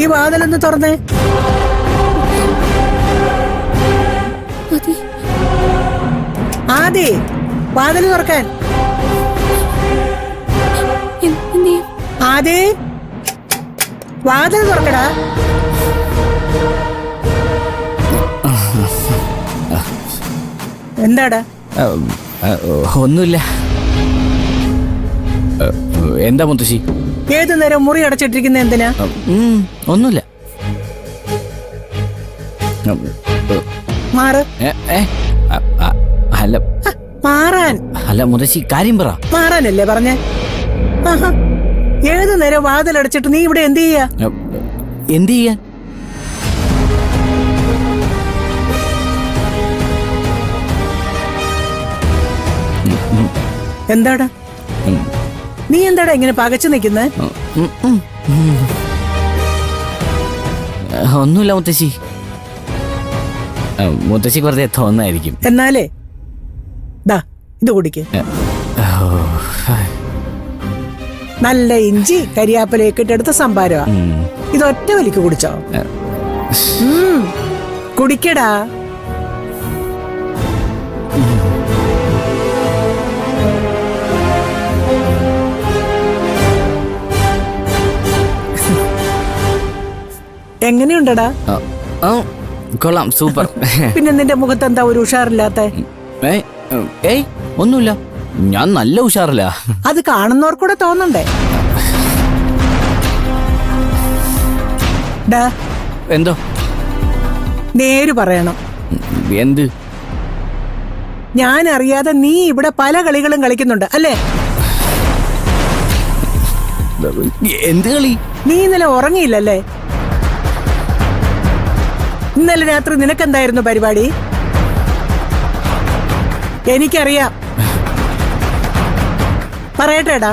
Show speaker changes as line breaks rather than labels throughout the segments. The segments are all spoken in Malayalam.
ഈ വാതിലൊന്ന് തുറന്നേ. ആദി, വാതിൽ തുറക്കാൻ. ആദി, വാതിൽ തുറക്കടാ. എന്താടാ?
ഒന്നുമില്ല. എന്താ മുത്തശ്ശി?
ഏതു നേരം മുറി അടച്ചിട്ടിരിക്കുന്ന എന്തിനാ?
ഒന്നുമില്ല.
മാറ്.
അല്ല,
മാറാൻ.
അല്ല മുത്തശ്ശി, കാര്യം പറ.
മാറാനല്ലേ പറഞ്ഞേ? ഏതു നേരം വാതിലടച്ചിട്ട് നീ ഇവിടെ എന്ത് ചെയ്യാ?
എന്ത് ചെയ്യാൻ?
എന്താടാ നീ എന്താടാ ഇങ്ങനെ പകച്ചു നിൽക്കുന്നേ?
ഒന്നുമില്ല മുത്തശ്ശി. മുത്തശ്ശി വെറുതെ തോന്നായിരിക്കും.
എന്നാലേ ദാ ഇത് കുടിക്ക്. നല്ല ഇഞ്ചി കരിയാപ്പലയൊക്കെ ഇട്ടെടുത്ത സംഭാരമാ. ഇതൊറ്റ വലിക്ക് കുടിച്ചോ. കുടിക്കടാ. എങ്ങനെയുണ്ടടാ?
കൊള്ളാം, സൂപ്പർ.
പിന്നെ നിന്റെ മുഖത്ത് എന്താ ഒരു ഉഷാറില്ലാത്ത?
ഏയ് ഒന്നുമില്ല, ഞാൻ നല്ല ഉഷാറില്ല.
അത് കാണുന്നവർക്കൂടെ തോന്നണ്ടേ? ഡാ,
എന്തോ?
നേര് പറയണം.
എന്ത്?
ഞാൻ അറിയാതെ നീ ഇവിടെ പല കളികളും കളിക്കുന്നുണ്ട് അല്ലേ?
എന്ത് കളി?
നീ ഇന്നലെ ഉറങ്ങിയില്ലല്ലേ? ഇന്നലെ രാത്രി നിനക്കെന്തായിരുന്നു പരിപാടി? എനിക്കറിയാം. പറയട്ടേടാ,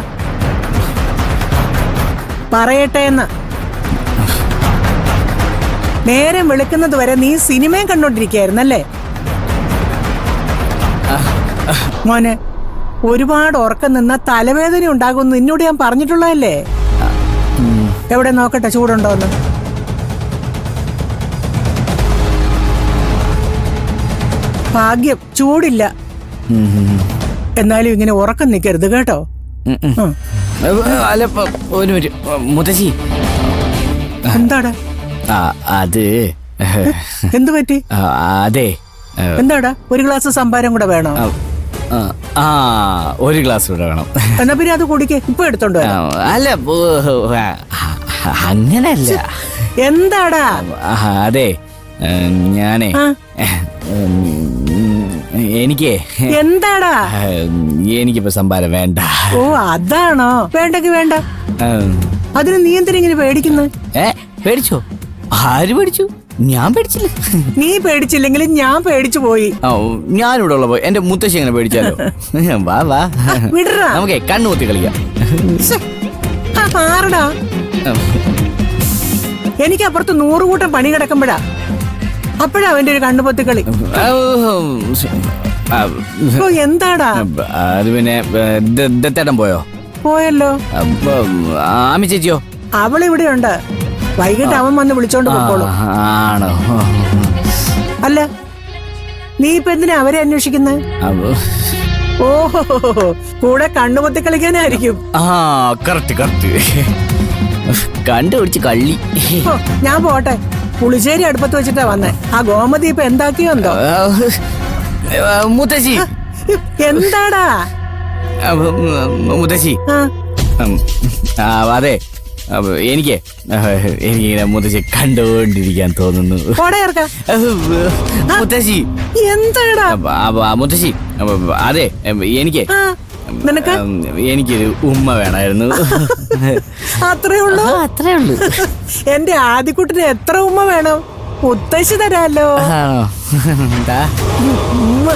പറയട്ടെ എന്ന്. നേരം വെളുക്കുന്നത് വരെ നീ സിനിമയും കണ്ടോണ്ടിരിക്കുകയായിരുന്നല്ലേ? മോനെ, ഒരുപാട് ഉറക്കം നിന്ന തലവേദന ഉണ്ടാകുമെന്ന് നിന്നോട് ഞാൻ പറഞ്ഞിട്ടുള്ളതല്ലേ? എവിടെ നോക്കട്ടെ, ചൂടുണ്ടോന്ന്. ഭാഗ്യം ചൂടില്ല. എന്നാലും ഇങ്ങനെ ഉറക്കം നിൽക്കരുത് കേട്ടോ.
അല്ല, ഒരു മിനിറ്റ് മുത്തശ്ശി.
എന്താടാ?
അത്
എന്തു പറ്റി?
അതെ.
എന്താടാ, ഒരു ഗ്ലാസ് സംഭാരം കൂടെ വേണോ?
ഒരു ഗ്ലാസ് കൂടെ വേണം.
എന്നാ പിന്നെ അത് കുടിക്കേ, ഇപ്പൊ എടുത്തോണ്ട് വരാം.
അല്ല, അങ്ങനല്ല.
എന്താടാ?
അതെ, ഞാനേ എനിക്ക്
എന്താടാ?
എനിക്കിപ്പോ സംഭാരം വേണ്ട.
ഓ, അതാണോ? വേണ്ടെങ്കി വേണ്ട. അതിന് നീ എന്തിനാ ഇങ്ങനെ പേടിക്കുന്നത്?
പേടിച്ചോ? ആര് പേടിച്ചു? ഞാൻ പേടിച്ചില്ല.
നീ പേടിച്ചില്ലെങ്കിലും ഞാൻ പേടിച്ചു പോയി.
ഞാനിവിടെ ഉള്ളപ്പോ എന്റെ മുത്തശ്ശി എങ്ങനെ പേടിച്ചാലോ? വാ വാ, നമുക്കേ കണ്ണുകുത്തി കളിക്കാം.
മാറടാ. എനിക്ക് അപ്പുറത്ത് 100 കൂട്ടം പണി കിടക്കുമ്പോഴാ അപ്പോഴാ അവന്റെ ഒരു കണ്ണുപൊത്തി കളി. എന്താടാ?
അത് പിന്നെ ദത്തേട്ടൻ പോയോ?
പോയല്ലോ.
ആമി ചേച്ചിയോ?
അവളിവിടെ ഉണ്ട്. വൈകിട്ട് അവൻ വന്ന് വിളിച്ചോണ്ട് പോയിക്കോളൂ.
ആണോ?
അല്ല, നീ ഇപ്പൊ എന്തിനാ അവരെ അന്വേഷിക്കുന്നത്? ഓഹോ, കൂടെ കണ്ണുപൊത്തി കളിക്കാനായിരിക്കും.
കറക്റ്റ് കറക്റ്റ്, കണ്ടുപിടിച്ച് കള്ളി.
ഞാൻ പോട്ടെ, പുളിശ്ശേരി അടുപ്പത്ത് വെച്ചിട്ടാ വന്നേ. ആ ഗോമതി ഇപ്പൊ എന്താക്കിയോ എന്തോ.
മുത്തശ്ശി.
എന്താടാ?
മുത്തശ്ശി, അതെ, എനിക്ക് മുത്തശ്ശി കണ്ടുകൊണ്ടിരിക്കാൻ തോന്നുന്നു. മുത്തശ്ശി.
എന്താടാ?
മുത്തശ്ശി, അതെ, എനിക്കൊരു ഉമ്മ വേണമായിരുന്നു.
അത്രേ ഉള്ളൂ?
അത്രേ ഉള്ളൂ.
എന്റെ ആദ്യക്കുട്ടിന് എത്ര ഉമ്മ വേണം? മുത്തശ്ശി തരാലോ.
ഉമ്മ.